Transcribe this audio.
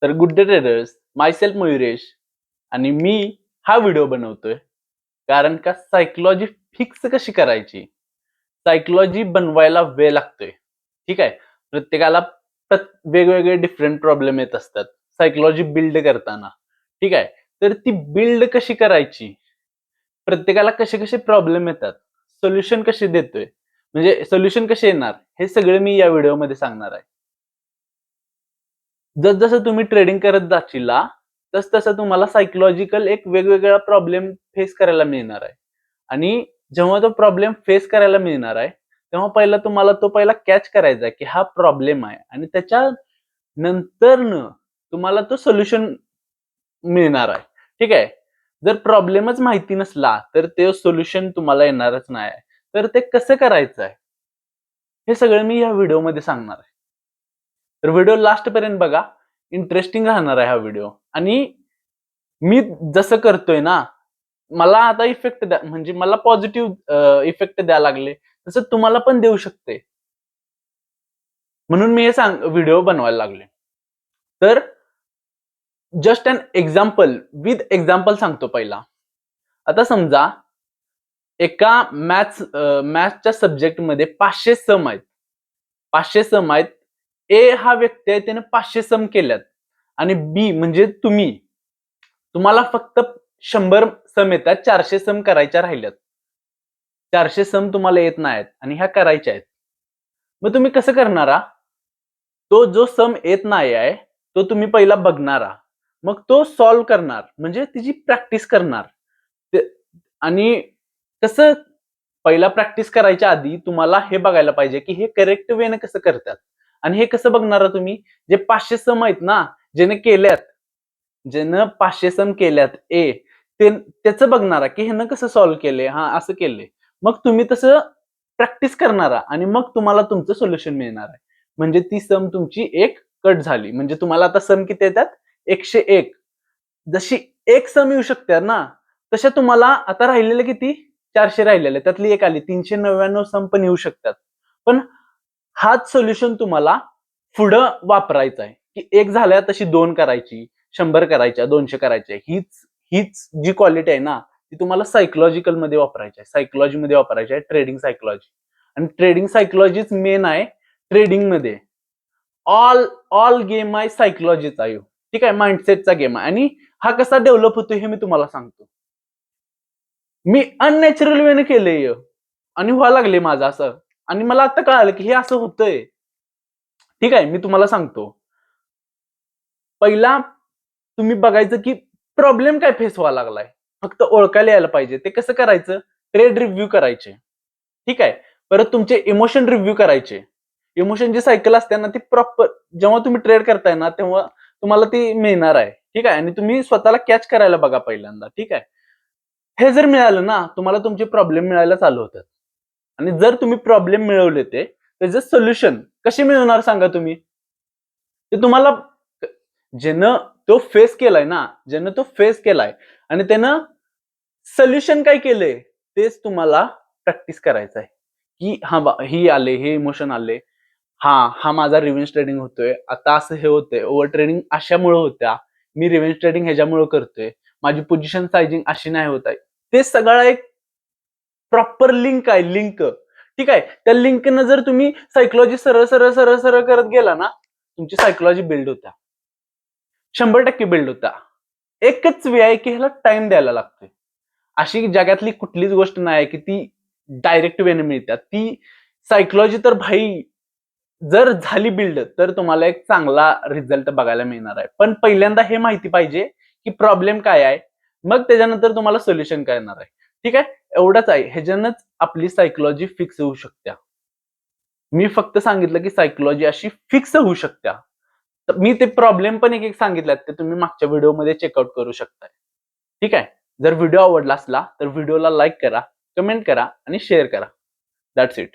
तर good day traders, myself Mayuresh आणि मी हा व्हिडिओ बनवतोय कारण का सायकोलॉजी फिक्स कशी करायची. सायकोलॉजी बनवायला वेळ लागतोय. ठीक आहे. प्रत्येकाला वेगवेगळे डिफरंट प्रॉब्लेम येत असतात सायकोलॉजी बिल्ड करताना. ठीक आहे. तर ती बिल्ड कशी करायची, प्रत्येकाला कसे कसे प्रॉब्लेम येतात, सोल्युशन कसे देतोय, म्हणजे सोल्युशन कसे येणार, हे सगळं मी या व्हिडिओमध्ये सांगणार आहे. जसजसं तुम्ही ट्रेडिंग करत जाशीला तसं तुम्हाला सायकोलॉजिकल एक वेगवेगळा प्रॉब्लेम फेस करायला मिळणार आहे. आणि जेव्हा तो प्रॉब्लेम फेस करायला मिळणार आहे, तेव्हा पहिला तुम्हाला तो कॅच करायचा आहे, की हा प्रॉब्लेम आहे आणि त्याच्या नंतरनं तुम्हाला तो सोल्युशन मिळणार आहे. ठीक आहे. जर प्रॉब्लेमच माहिती नसला, तर ते सोल्युशन तुम्हाला येणारच नाही. तर ते कसं करायचं आहे, हे सगळं मी या व्हिडिओमध्ये सांगणार आहे. तर व्हिडिओ लास्ट पर्यंत बघा. इंटरेस्टिंग राहणार आहे हा व्हिडिओ. आणि मी जसं करतोय ना, मला आता इफेक्ट द्या, म्हणजे मला पॉझिटिव्ह इफेक्ट द्यायला लागले, तसं तुम्हाला पण देऊ शकते. म्हणून मी हे व्हिडिओ बनवायला लागले. तर just an example, with example सांगतो पहिला. आता समजा एका मॅथ्सच्या सब्जेक्टमध्ये 500 सम आहेत. 500 सम आहेत. ए हा व्यक्ती आहे, त्याने 500 सम केल्यात आणि बी म्हणजे तुम्हाला फक्त 100 सम येतात, 400 सम करायच्या राहिल्यात. 400 सम तुम्हाला येत नाहीत आणि ह्या करायच्या आहेत. मग तुम्ही कसं करणारा? तो जो सम येत नाही आहे, तो तुम्ही पहिला बघणारा. मग तो सॉल्व्ह करणार, म्हणजे तिची प्रॅक्टिस करणार. आणि कसं पहिला प्रॅक्टिस करायच्या आधी तुम्हाला हे बघायला पाहिजे, की हे करेक्ट वेने कसं करतात. आणि हे कसं बघणार तुम्ही? जे 500 सम आहेत ना, ज्यानं 500 सम केल्यात ए, त्याचं बघणारा, की ह्यानं कसं सॉल्व्ह केले, असं केले. मग तुम्ही तसं प्रॅक्टिस करणारा आणि मग तुम्हाला तुमचं सोल्युशन मिळणार आहे. म्हणजे ती सम तुमची एक कट झाली. म्हणजे तुम्हाला आता सम किती येतात? 101. जशी एक सम येऊ शकते ना, तशा तुम्हाला आता राहिलेले किती? 400 राहिलेले. त्यातली एक आली. 399 सम पण येऊ शकतात. पण हाच सोल्युशन तुम्हाला पुढं वापरायचा आहे, की एक झाल्या तशी 2 करायची, 100 करायच्या, 200 करायच्या. हीच जी क्वालिटी आहे ना, ती तुम्हाला सायकोलॉजिकल मध्ये वापरायची आहे. सायकोलॉजी मध्ये वापरायची आहे, ट्रेडिंग सायकोलॉजी. आणि ट्रेडिंग सायकोलॉजीच मेन आहे ट्रेडिंग मध्ये. ऑल गेम आहे सायकोलॉजीचा आहे. ठीक आहे, माइंडसेटचा गेम आहे. आणि हा कसा डेव्हलप होतो हे मी तुम्हाला सांगतो. मी अननॅचरल वेने केलंय आणि व्हायला लागले माझं असं. आणि मला आता कळालं, की हे असं होतंय. ठीक आहे, मी तुम्हाला सांगतो. पहिला तुम्ही बघायचं, की प्रॉब्लेम काय फेस व्हायला लागलाय. फक्त ओळखायला यायला पाहिजे. ते कसं करायचं? ट्रेड रिव्ह्यू करायचे. ठीक आहे. परत तुमचे इमोशन रिव्ह्यू करायचे. इमोशन जी सायकल असते ना, ती प्रॉपर जेव्हा तुम्ही ट्रेड करताय ना, तेव्हा तुम्हाला ती मिळणार आहे. ठीक आहे. आणि तुम्ही स्वतःला कॅच करायला बघा पहिल्यांदा. ठीक आहे. हे जर मिळालं ना, तुम्हाला तुमचे प्रॉब्लेम मिळायला चालू होतात. आणि जर तुम्ही प्रॉब्लेम मिळवले त्याचं सोल्युशन कसे मिळवणार सांगा तुम्ही? ते तुम्हाला ज्यानं ज्यानं तो फेस केलाय आणि त्यानं सोल्युशन काय केलंय, तेच तुम्हाला प्रॅक्टिस करायचं आहे. की ही आले, हे इमोशन आले. हा माझा रिव्हेंज ट्रेडिंग होतोय. आता असं हे होतंय. ओव्हर ट्रेडिंग अशामुळे होत्या. मी रिव्हेंज ट्रेडिंग ह्याच्यामुळे करतोय. माझी पोझिशन सायझिंग अशी नाही होत आहे. ते सगळं एक प्रॉपर लिंक आहे, लिंक. ठीक आहे. त्या लिंकनं जर तुम्ही सायकोलॉजी सरळ करत गेला ना, तुमची सायकोलॉजी बिल्ड होत्या. 100% बिल्ड होता. एकच वे आहे, की ह्याला टाइम द्यायला लागतोय. अशी जगातली कुठलीच गोष्ट नाही, की ती डायरेक्ट वेने मिळतात. ती सायकोलॉजी तर भाई जर झाली बिल्ड, तर तुम्हाला एक चांगला रिझल्ट बघायला मिळणार आहे. पण पहिल्यांदा हे माहिती पाहिजे, की प्रॉब्लेम काय आहे. मग त्याच्यानंतर तुम्हाला सोल्युशन कळणार आहे. ठीक आहे. एवढंच आहे. ह्याच्यानंच आपली सायकोलॉजी फिक्स होऊ शकते. मी फक्त सांगितलं, की सायकोलॉजी अशी फिक्स होऊ शकते. तर मी ते प्रॉब्लेम पण एक सांगितल्यात, ते तुम्ही मागच्या व्हिडिओमध्ये चेकआउट करू शकता. ठीक आहे. जर व्हिडिओ आवडला असला तर व्हिडिओला लाईक करा, कमेंट करा आणि शेअर करा. That's it.